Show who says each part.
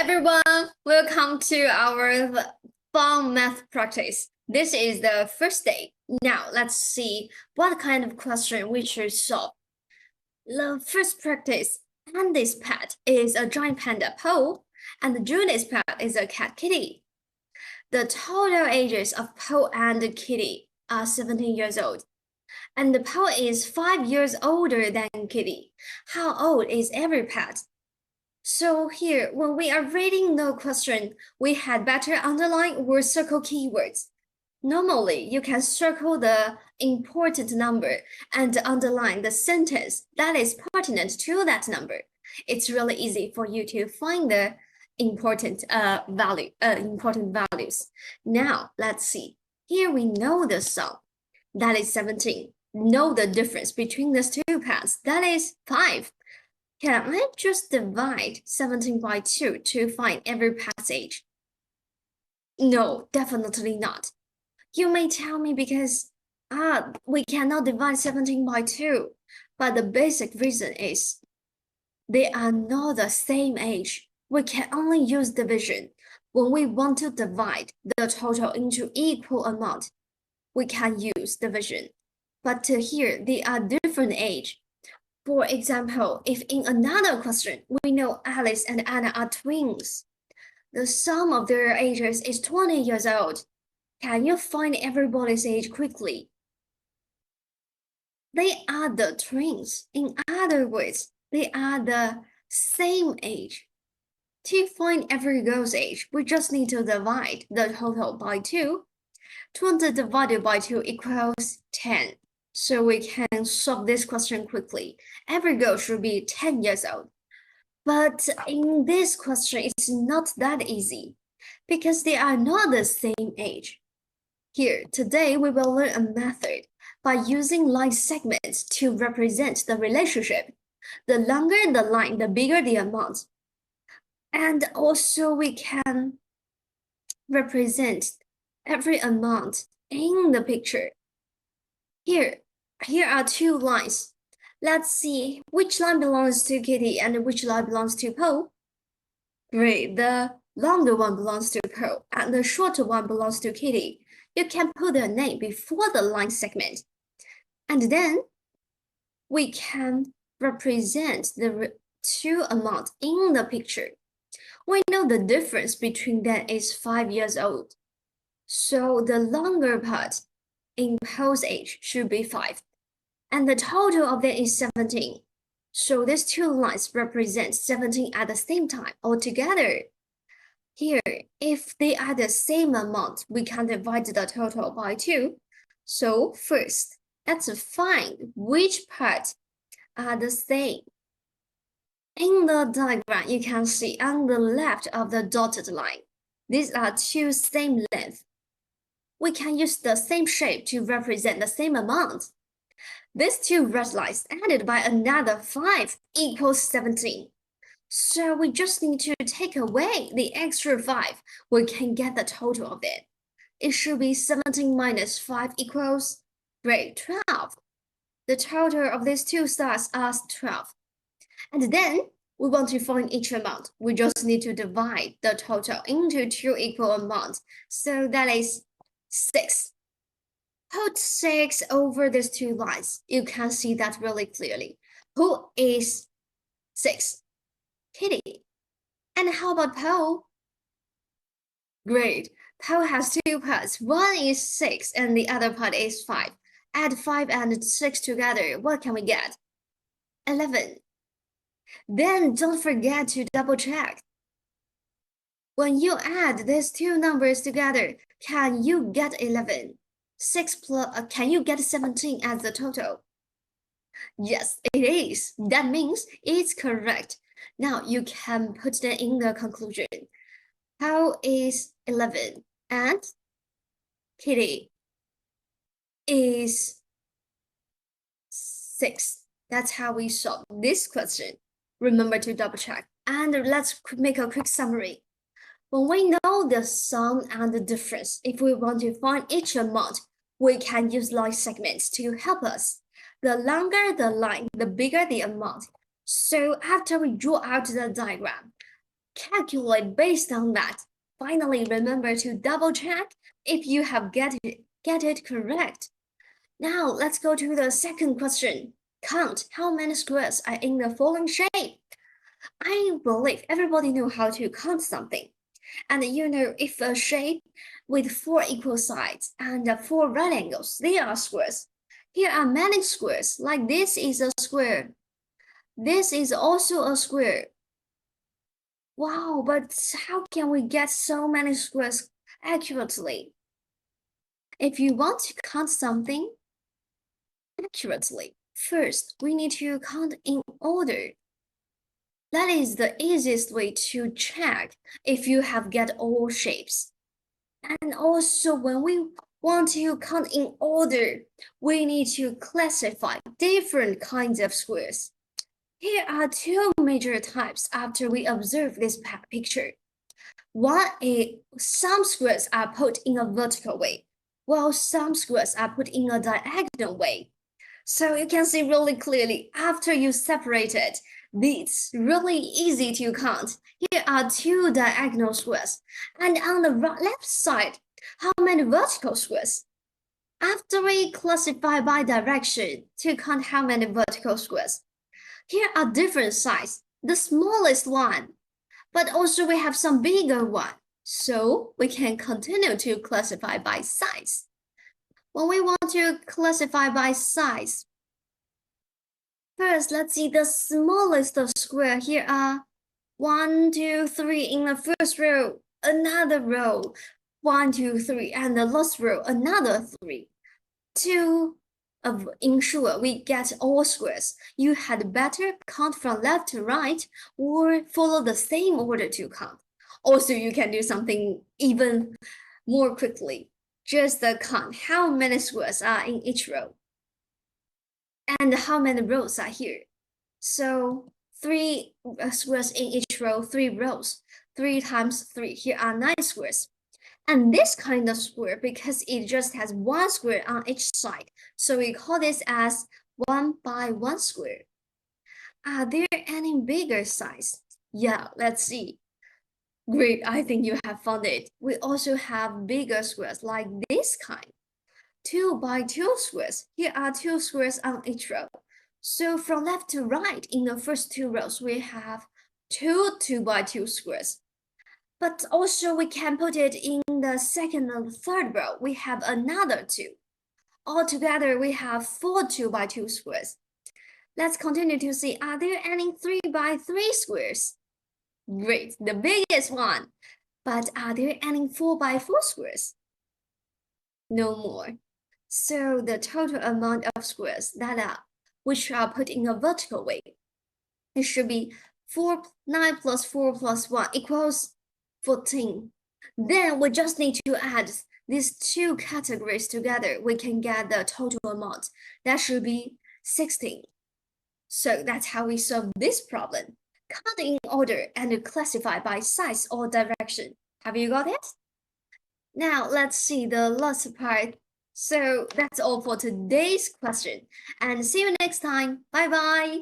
Speaker 1: everyone, welcome to our fun math practice. This is the first day. Now let's see what kind of question we should solve. The first practice, Andy's pet is a giant panda Po, and Julie's pet is a cat Kitty. The total ages of Po and Kitty are 17 years old, and the Po is 5 years older than Kitty. How old is every pet? So here, when we are reading the question, we had better underline or circle keywords. Normally, you can circle the important number and underline the sentence that is pertinent to that number. It's really easy for you to find the important values. Now, let's see. Here we know the sum. That is 17. Know the difference between these two paths. That is 5. Can I just divide 17 by 2 to find every passage? No, definitely not. You may tell me because we cannot divide 17 by 2, but the basic reason is they are not the same age. We can only use division when we want to divide the total into equal amount. We can use division, but here they are different age. For example, if in another question, we know Alice and Anna are twins, the sum of their ages is 20 years old. Can you find everybody's age quickly? They are the twins. In other words, they are the same age. To find every girl's age, we just need to divide the total by 2. 20 divided by 2 equals 10. So we can solve this question quickly. Every girl should be 10 years old. But in this question, it's not that easy because they are not the same age. Here, today we will learn a method by using line segments to represent the relationship. The longer the line, the bigger the amount. And also we can represent every amount in the picture. Here are two lines. Let's see which line belongs to Kitty and which line belongs to Po. Great, the longer one belongs to Po and the shorter one belongs to Kitty. You can put their name before the line segment. And then we can represent the two amounts in the picture. We know the difference between them is 5 years old. So the longer part in Po's age should be 5. And the total of that is 17. So these two lines represent 17 at the same time altogether. Here, if they are the same amount, we can divide the total by 2. So first, let's find which parts are the same. In the diagram, you can see on the left of the dotted line, these are two same length. We can use the same shape to represent the same amount. These two red lines added by another 5 equals 17. So we just need to take away the extra 5. We can get the total of it. It should be 17 minus 5 equals, great, 12. The total of these two stars are 12. And then we want to find each amount. We just need to divide the total into two equal amounts. So that is 6. Put 6 over these two lines. You can see that really clearly. Who is 6? Kitty. And how about Po? Great. Po has two parts. One is 6 and the other part is 5. Add 5 and 6 together. What can we get? 11. Then don't forget to double check. When you add these two numbers together, can you get 11? 6 plus, can you get 17 as the total? Yes, it is. That means it's correct. Now you can put that in the conclusion. How is 11? And Kitty is 6. That's how we solve this question. Remember to double check. And let's make a quick summary. When we know the sum and the difference, if we want to find each amount, we can use line segments to help us. The longer the line, the bigger the amount. So after we draw out the diagram, calculate based on that. Finally, remember to double check if you have get it correct. Now let's go to the second question. Count how many squares are in the following shape. I believe everybody knows how to count something. And you know if a shape with 4 equal sides and 4 right angles, they are squares. Here are many squares, like this is a square. This is also a square. Wow, but how can we get so many squares accurately? If you want to count something accurately, first we need to count in order. That is the easiest way to check if you have get all shapes. And also when we want to count in order, we need to classify different kinds of squares. Here are two major types after we observe this picture. One is some squares are put in a vertical way, while some squares are put in a diagonal way. So you can see really clearly after you separate it, it's really easy to count. Here are two diagonal squares, and on the left side, how many vertical squares? After we classify by direction to count how many vertical squares, here are different sizes. The smallest one, but also we have some bigger one. So we can continue to classify by size. When we want to classify by size, first let's see the smallest square. Here are 1, 2, 3 in the first row, another row, 1, 2, 3, and the last row, another 3. To ensure we get all squares, you had better count from left to right or follow the same order to count. Also, you can do something even more quickly. Just count how many squares are in each row and how many rows are here. So 3 squares in each row, 3 rows. 3 times 3, here are 9 squares. And this kind of square, because it just has one square on each side, so we call this as 1 by 1 square. Are there any bigger size? Yeah, let's see. Great, I think you have found it. We also have bigger squares like this kind. 2 by 2 squares. Here are 2 squares on each row. So from left to right, in the first 2 rows, we have 2 by 2 squares. But also we can put it in the second and third row. We have another 2. Altogether, we have 4 2 by 2 squares. Let's continue to see, are there any 3 by 3 squares? Great, the biggest one. But are there any 4 by 4 squares? No more. So the total amount of squares which are put in a vertical way, it should be 9 plus 4 plus 1 equals 14. Then we just need to add these two categories together. We can get the total amount. That should be 16. So that's how we solve this problem. Count in order and classify by size or direction. Have you got it? Now let's see the last part. So that's all for today's question. And see you next time. Bye bye.